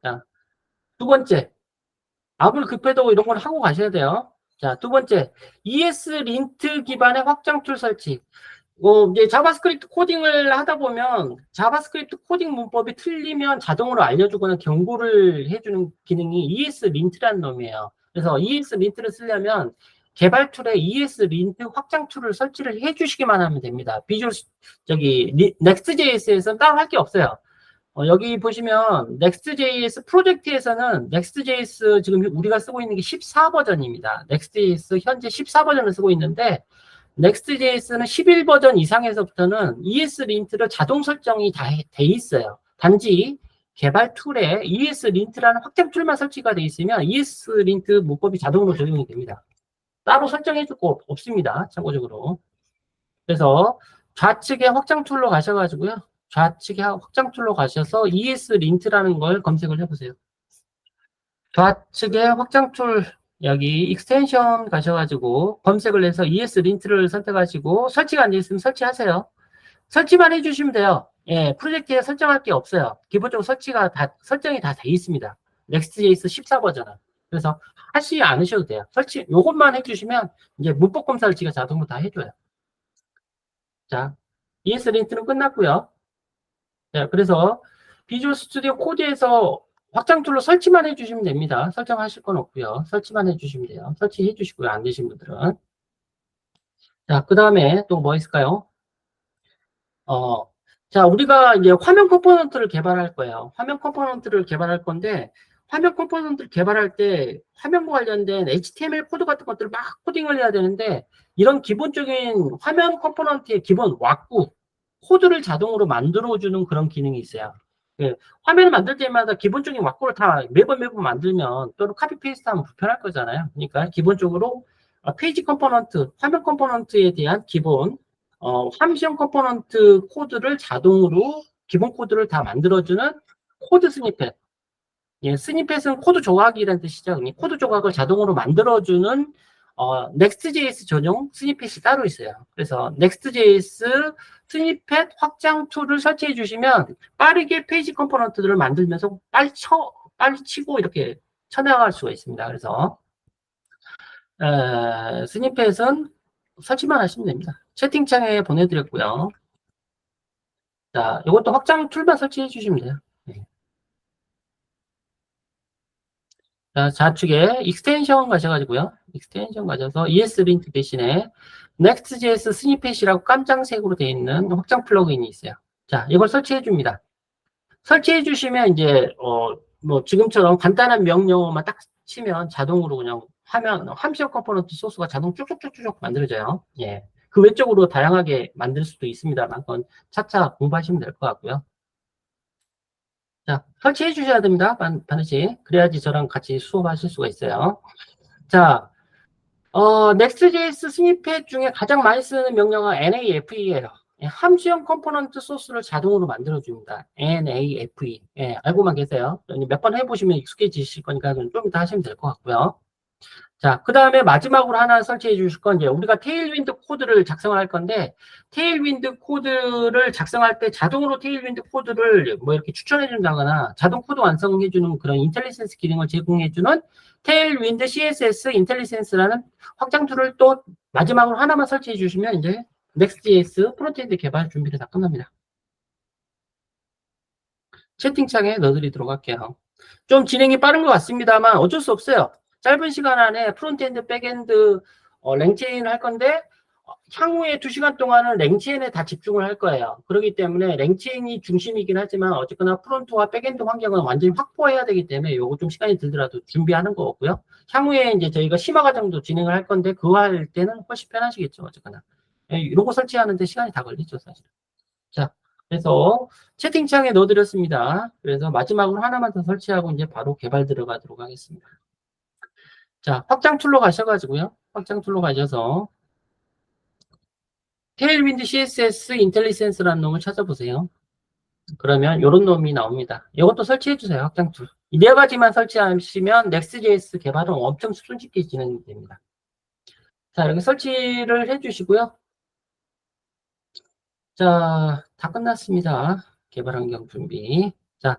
자, 두 번째. 아무리 급해도 이런 걸 하고 가셔야 돼요. 자, 두 번째. ESLint 기반의 확장 툴 설치. 이제 자바스크립트 코딩을 하다 보면 자바스크립트 코딩 문법이 틀리면 자동으로 알려주거나 경고를 해주는 기능이 ESLint라는 놈이에요. 그래서 ESLint를 쓰려면 개발 툴에 ESLint 확장 툴을 설치를 해주시기만 하면 됩니다. 비주얼 Next.js에서는 따로 할 게 없어요. 여기 보시면 Next.js 프로젝트에서는 Next.js 지금 우리가 쓰고 있는 게 14버전입니다. Next.js 현재 14버전을 쓰고 있는데 Next.js는 11버전 이상에서부터는 ESLint를 자동 설정이 다 돼 있어요. 단지 개발 툴에 ESLint라는 확장 툴만 설치가 돼 있으면 ESLint 문법이 자동으로 적용이 됩니다. 따로 설정해 줄 거 없습니다. 참고적으로. 그래서 좌측에 확장 툴로 가셔가지고요. 좌측에 확장 툴로 가셔서 ESLint라는 걸 검색을 해보세요. 좌측에 확장 툴 여기 익스텐션 가셔가지고 검색을 해서 ESLint를 선택하시고 설치가 안 돼 있으면 설치하세요. 설치만 해주시면 돼요. 예, 프로젝트에 설정할 게 없어요. 기본적으로 설정이 다 돼 있습니다. Next.js 14버전은. 그래서 하시지 않으셔도 돼요. 요것만 해주시면 이제 문법 검사를 지가 자동으로 다 해줘요. 자, ESLint는 끝났고요. 자, 그래서 비주얼 스튜디오 코드에서 확장 툴로 설치만 해주시면 됩니다. 설정하실 건 없고요. 설치만 해주시면 돼요. 설치해 주시고요. 안 되신 분들은. 자, 그 다음에 또 뭐 있을까요? 자, 우리가 이제 화면 컴포넌트를 개발할 거예요. 화면 컴포넌트를 개발할 건데, 화면 컴포넌트를 개발할 때 화면과 관련된 HTML 코드 같은 것들을 막 코딩을 해야 되는데, 이런 기본적인 화면 컴포넌트의 기본 왁구, 코드를 자동으로 만들어주는 그런 기능이 있어요. 예, 화면을 만들 때마다 기본적인 왁구를 다 매번 만들면 또는 카피 페이스트하면 불편할 거잖아요. 그러니까 기본적으로 페이지 컴포넌트, 화면 컴포넌트에 대한 기본 함수형 컴포넌트 코드를 자동으로 기본 코드를 다 만들어주는 코드 스니펫. 예, 스니펫은 코드 조각이라는 뜻이죠. 이 코드 조각을 자동으로 만들어주는 Next.js 전용 스니펫이 따로 있어요. 그래서 Next.js 스니펫 확장 툴을 설치해 주시면 빠르게 페이지 컴포넌트들을 만들면서 빨리 치고 이렇게 쳐나갈 수가 있습니다. 그래서 스니펫은 설치만 하시면 됩니다. 채팅창에 보내드렸고요. 자, 이것도 확장 툴만 설치해 주시면 돼요. 네. 자, 좌측에 익스텐션 가셔가지고요. 익스텐션 가셔서 ESLint 대신에 Next.js 스니펫이라고 깜장색으로 되어 있는 확장 플러그인이 있어요. 자, 이걸 설치해 줍니다. 설치해 주시면 이제 뭐 지금처럼 간단한 명령어만 딱 치면 자동으로 그냥 하면 함수형 컴포넌트 소스가 자동 쭉쭉쭉쭉 만들어져요. 예. 그 외적으로 다양하게 만들 수도 있습니다만, 그건 차차 공부하시면 될 것 같고요. 자, 설치해 주셔야 됩니다. 반드시. 그래야지 저랑 같이 수업하실 수가 있어요. 자, Next.js 스니펫 중에 가장 많이 쓰는 명령어가 NAFE예요. 함수형 컴포넌트 소스를 자동으로 만들어줍니다. NAFE. 예, 알고만 계세요. 몇 번 해보시면 익숙해지실 거니까 좀 이따 하시면 될 것 같고요. 자, 그 다음에 마지막으로 하나 설치해 주실 건 이제 우리가 테일윈드 코드를 작성을 할 건데, 테일윈드 코드를 작성할 때 자동으로 테일윈드 코드를 뭐 이렇게 추천해 준다거나 자동 코드 완성해 주는 그런 인텔리센스 기능을 제공해 주는 테일윈드 CSS 인텔리센스라는 확장 툴을 또 마지막으로 하나만 설치해 주시면 이제 Next.js 프론트엔드 개발 준비를 다 끝납니다. 채팅창에 넣어드리도록 할게요. 좀 진행이 빠른 것 같습니다만 어쩔 수 없어요. 짧은 시간 안에 프론트엔드, 백엔드, 랭체인을 할 건데 향후에 2시간 동안은 랭체인에 다 집중을 할 거예요. 그렇기 때문에 랭체인이 중심이긴 하지만 어쨌거나 프론트와 백엔드 환경은 완전히 확보해야 되기 때문에 요거 좀 시간이 들더라도 준비하는 거고요. 향후에 이제 저희가 심화 과정도 진행을 할 건데 그거 할 때는 훨씬 편하시겠죠. 어쨌거나. 이런 거 설치하는데 시간이 다 걸리죠, 사실. 자, 그래서 채팅창에 넣어드렸습니다. 그래서 마지막으로 하나만 더 설치하고 이제 바로 개발 들어가도록 하겠습니다. 자, 확장 툴로 가셔가지고요. 확장 툴로 가셔서 테일윈드 CSS 인텔리센스라는 놈을 찾아보세요. 그러면 이런 놈이 나옵니다. 이것도 설치해주세요. 확장 툴. 이 4가지만 설치하시면 Next.js 개발은 엄청 손쉽게 진행됩니다. 자, 이렇게 설치를 해주시고요. 자, 다 끝났습니다. 개발 환경 준비. 자,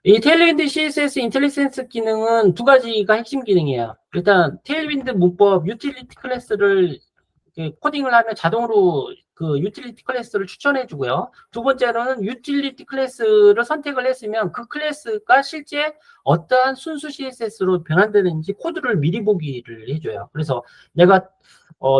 이 테일윈드 CSS 인텔리센스 기능은 2가지가 핵심 기능이에요. 일단 테일윈드 문법 유틸리티 클래스를 코딩을 하면 자동으로 그 유틸리티 클래스를 추천해 주고요. 두 번째로는 유틸리티 클래스를 선택을 했으면 그 클래스가 실제 어떠한 순수 CSS로 변환되는지 코드를 미리 보기를 해줘요. 그래서 내가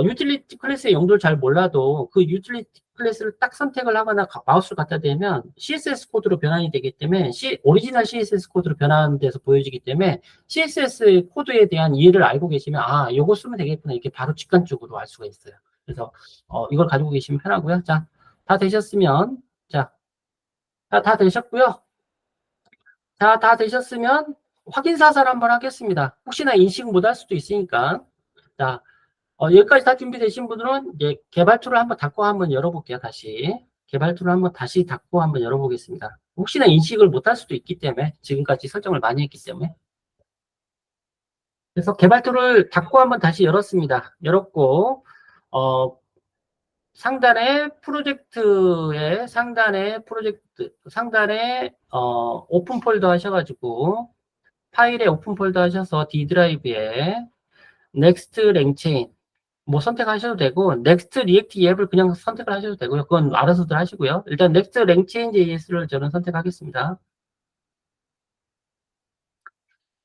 유틸리티 클래스의 용도를 잘 몰라도 그 유틸리티 클래스를 딱 선택을 하거나 마우스를 갖다 대면 CSS 코드로 변환이 되기 때문에 오리지널 CSS 코드로 변환돼서 보여지기 때문에 CSS 코드에 대한 이해를 알고 계시면 아, 요거 쓰면 되겠구나 이렇게 바로 직관적으로 알 수가 있어요. 그래서 이걸 가지고 계시면 편하고요. 자, 다 되셨으면 자, 다 되셨고요. 자, 다 되셨으면 확인 사살 한번 하겠습니다. 혹시나 인식 못 할 수도 있으니까. 자, 여기까지 다 준비되신 분들은 이제 개발 툴을 한번 닫고 한번 열어볼게요. 다시 개발 툴을 한번 다시 닫고 한번 열어보겠습니다. 혹시나 인식을 못 할 수도 있기 때문에 지금까지 설정을 많이 했기 때문에 그래서 개발 툴을 닫고 한번 다시 열었습니다. 열었고 상단에 프로젝트에 상단에 오픈 폴더 하셔가지고 파일에 오픈 폴더 하셔서 D 드라이브에 넥스트 랭체인 뭐 선택하셔도 되고 넥스트 리액트 앱을 그냥 선택을 하셔도 되고요. 그건 알아서들 하시고요. 일단 넥스트 랭체인 JS를 저는 선택하겠습니다.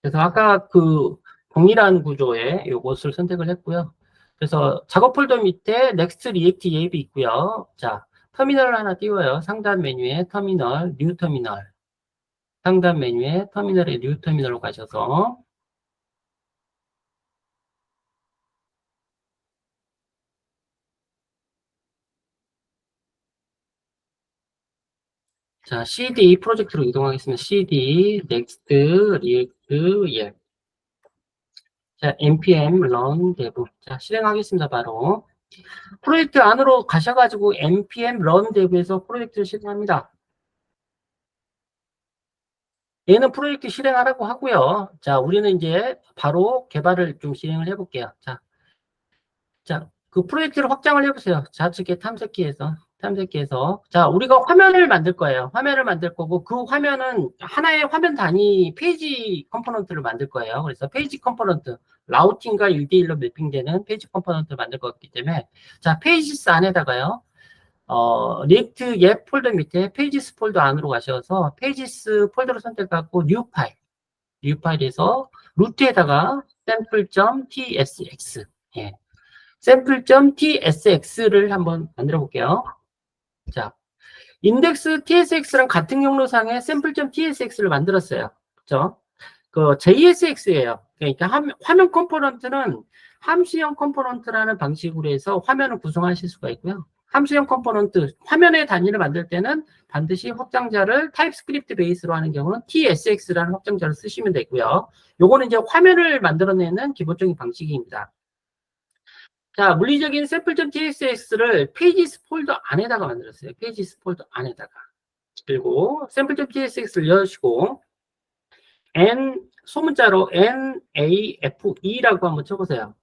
그래서 아까 그 동일한 구조의 요것을 선택을 했고요. 그래서 작업 폴더 밑에 넥스트 리액트 앱이 있고요. 자, 터미널을 하나 띄워요. 상단 메뉴에 터미널, 뉴 터미널. 상단 메뉴에 터미널에 뉴 터미널로 가셔서 자, CD 프로젝트로 이동하겠습니다. CD, 넥스트, 리액트, 예. 자, npm run dev. 자, 실행하겠습니다, 바로. 프로젝트 안으로 가셔가지고 npm run dev에서 프로젝트를 실행합니다. 얘는 프로젝트 실행하라고 하고요. 자, 우리는 이제 바로 개발을 좀 진행을 해볼게요. 자, 그 프로젝트를 확장을 해보세요. 좌측에 탐색기에서. 자, 우리가 화면을 만들 거예요. 화면을 만들 거고, 그 화면은 하나의 화면 단위 페이지 컴포넌트를 만들 거예요. 그래서 페이지 컴포넌트, 라우팅과 1대1로 매핑되는 페이지 컴포넌트를 만들 거기 때문에, 자, 페이지스 안에다가요, 리액트 앱 폴더 밑에 페이지스 폴더 안으로 가셔서 페이지스 폴더를 선택하고 뉴 파일에서 루트에다가 sample.tsx, 예. sample.tsx를 한번 만들어 볼게요. 자, 인덱스 tsx랑 같은 경로상에 sample.tsx를 만들었어요. 그죠? 그 JSX예요. 그러니까 화면 컴포넌트는 함수형 컴포넌트라는 방식으로 해서 화면을 구성하실 수가 있고요. 함수형 컴포넌트, 화면의 단위를 만들 때는 반드시 확장자를 타입스크립트 베이스로 하는 경우는 TSX라는 확장자를 쓰시면 되고요. 요거는 이제 화면을 만들어내는 기본적인 방식입니다. 자, 물리적인 샘플.tsx를 페이지스 폴더 안에다가 만들었어요. 페이지스 폴더 안에다가. 그리고 샘플.tsx를 여시고 소문자로 NAFE라고 한번 쳐보세요.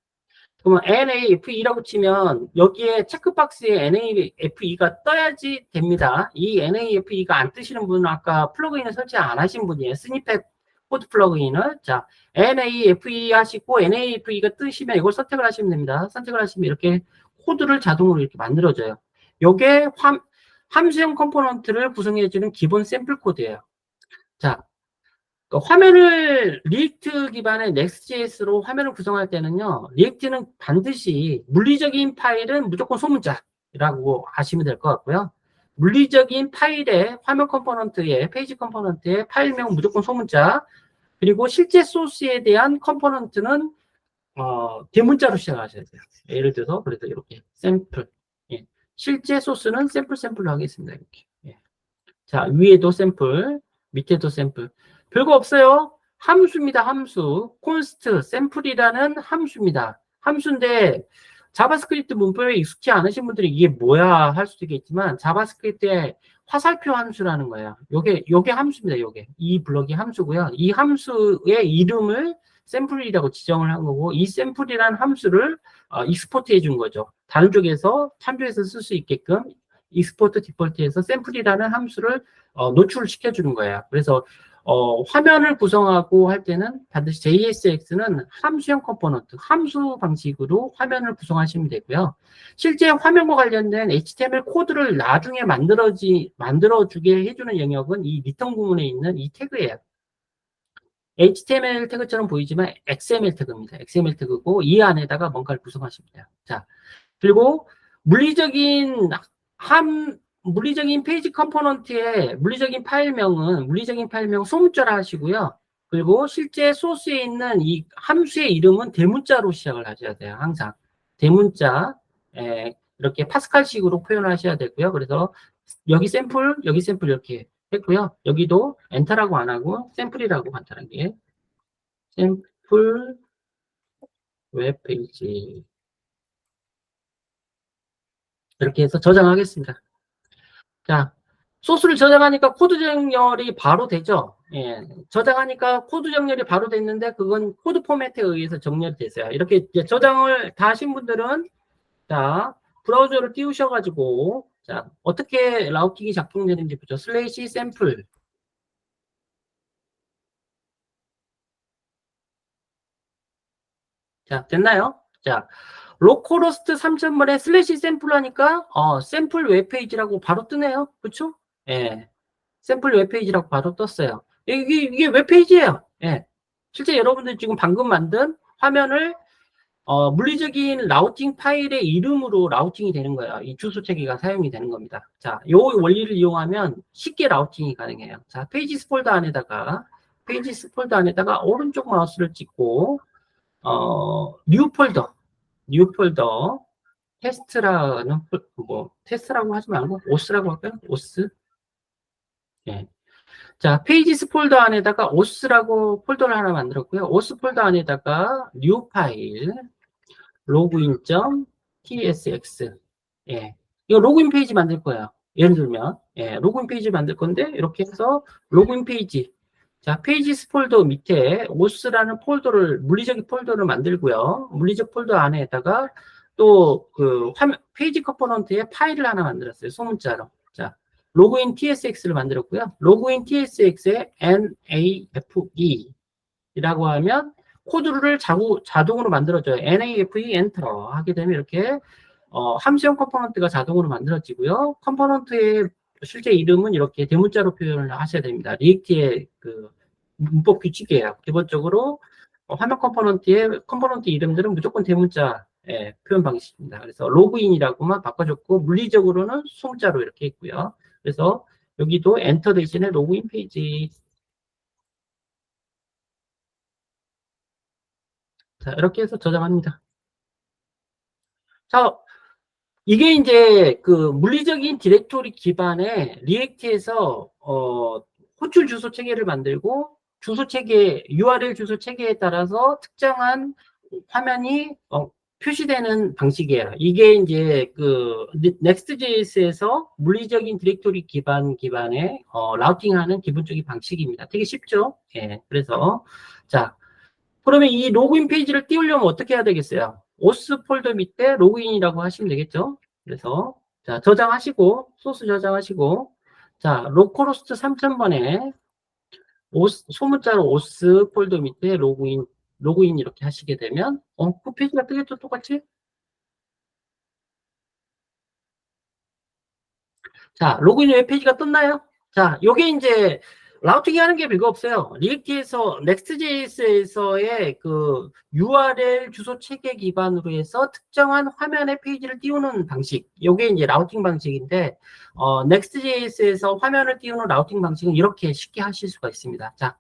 그러면 NAFE라고 치면 여기에 체크박스에 NAFE가 떠야지 됩니다. 이 NAFE가 안 뜨시는 분은 아까 플러그인을 설치 안 하신 분이에요. 스니펫 코드 플러그인을. 자, NAFE 하시고 NAFE가 뜨시면 이걸 선택을 하시면 됩니다. 선택을 하시면 이렇게 코드를 자동으로 이렇게 만들어줘요. 요게 함수형 컴포넌트를 구성해주는 기본 샘플 코드예요. 자, 화면을 리액트 기반의 Next.js로 화면을 구성할 때는요, 리액트는 반드시 물리적인 파일은 무조건 소문자라고 아시면 될 것 같고요. 물리적인 파일의 화면 컴포넌트의 페이지 컴포넌트의 파일명은 무조건 소문자, 그리고 실제 소스에 대한 컴포넌트는 대문자로 시작하셔야 돼요. 예를 들어서 그래서 이렇게 샘플, 예. 실제 소스는 샘플로 하겠습니다. 이렇게. 예. 자, 위에도 샘플, 밑에도 샘플. 별거 없어요. 함수입니다. 함수. const 샘플이라는 함수입니다. 함수인데 자바스크립트 문법에 익숙치 않으신 분들이 이게 뭐야 할 수도 있겠지만 자바스크립트의 화살표 함수라는 거예요. 요게 함수입니다. 요게. 이 블럭이 함수고요. 이 함수의 이름을 샘플이라고 지정을 한 거고 이 샘플이라는 함수를 익스포트 해준 거죠. 다른 쪽에서 참조해서 쓸 수 있게끔 익스포트 디폴트에서 샘플이라는 함수를 노출을 시켜주는 거예요. 그래서 화면을 구성하고 할 때는 반드시 JSX는 함수형 컴포넌트, 함수 방식으로 화면을 구성하시면 되고요. 실제 화면과 관련된 HTML 코드를 나중에 만들어주게 해주는 영역은 이 리턴 구문에 있는 이 태그예요. HTML 태그처럼 보이지만 XML 태그입니다. XML 태그고 이 안에다가 뭔가를 구성하십니다. 자, 그리고 물리적인 페이지 컴포넌트의 물리적인 파일명 소문자로 하시고요. 그리고 실제 소스에 있는 이 함수의 이름은 대문자로 시작을 하셔야 돼요. 항상. 대문자, 이렇게 파스칼식으로 표현을 하셔야 되고요. 그래서 여기 샘플 이렇게 했고요. 여기도 엔터라고 안 하고 샘플이라고 간단하게. 샘플 웹페이지. 이렇게 해서 저장하겠습니다. 자, 소스를 저장하니까 코드 정렬이 바로 되죠. 예, 저장하니까 코드 정렬이 바로 됐는데 그건 코드 포맷에 의해서 정렬이 됐어요. 이렇게 이제 저장을 다 하신 분들은 자, 브라우저를 띄우셔가지고 자, 어떻게 라우팅이 작동되는지 보죠. 슬래시 샘플. 자, 됐나요? 자, 로컬호스트 3.1에 슬래시 샘플 하니까 샘플 웹페이지라고 바로 뜨네요. 그렇죠? 예. 샘플 웹페이지라고 바로 떴어요. 이게 웹페이지예요. 예. 실제 여러분들 지금 방금 만든 화면을 물리적인 라우팅 파일의 이름으로 라우팅이 되는 거예요. 이 주소 체계가 사용이 되는 겁니다. 자, 요 원리를 이용하면 쉽게 라우팅이 가능해요. 자, 페이지스 폴더 안에다가 오른쪽 마우스를 찍고 뉴 폴더 테스트라는 테스트라고 하지 말고 오스라고 할까요? 오스. 예. 자, 페이지스 폴더 안에다가 오스라고 폴더를 하나 만들었고요. 오스 폴더 안에다가 뉴 파일 로그인.tsx. 예. 이거 로그인 페이지 만들 거예요. 예를 들면 로그인 페이지 만들 건데 이렇게 해서 로그인 페이지. 자, 페이지스 폴더 밑에 오스라는 물리적 폴더를 만들고요. 물리적 폴더 안에다가 또 그 페이지 컴포넌트에 파일을 하나 만들었어요. 소문자로. 자, 로그인 tsx를 만들었고요. 로그인 tsx에 nafe라고 하면 코드를 자동으로 만들어줘요. nafe 엔터 하게 되면 이렇게 함수형 컴포넌트가 자동으로 만들어지고요. 컴포넌트의 실제 이름은 이렇게 대문자로 표현을 하셔야 됩니다. 리액트의 그 문법 규칙이에요. 기본적으로 화면 컴포넌트 이름들은 무조건 대문자 표현 방식입니다. 그래서 로그인이라고만 바꿔줬고 물리적으로는 소문자로 이렇게 있고요. 그래서 여기도 엔터 대신에 로그인 페이지 자, 이렇게 해서 저장합니다. 자, 이게 이제 그 물리적인 디렉토리 기반의 리액트에서 호출 주소 체계를 만들고 주소 체계, URL 주소 체계에 따라서 특정한 화면이 표시되는 방식이에요. 이게 이제 그 Next.js에서 물리적인 디렉토리 기반의 라우팅하는 기본적인 방식입니다. 되게 쉽죠? 예. 그래서 자, 그러면 이 로그인 페이지를 띄우려면 어떻게 해야 되겠어요? 오스 폴더 밑에 로그인이라고 하시면 되겠죠? 그래서 자, 저장하시고 소스 저장하시고 자, 로컬호스트 3000번에 소문자로 오스 폴더 밑에 로그인 이렇게 하시게 되면 그 페이지가 뜨겠죠? 똑같이? 자, 로그인 웹페이지가 떴나요? 자, 요게 이제 라우팅이 하는 게 별거 없어요. 리액트에서, Next.js에서의 그 URL 주소 체계 기반으로 해서 특정한 화면의 페이지를 띄우는 방식. 요게 이제 라우팅 방식인데, Next.js에서 화면을 띄우는 라우팅 방식은 이렇게 쉽게 하실 수가 있습니다. 자,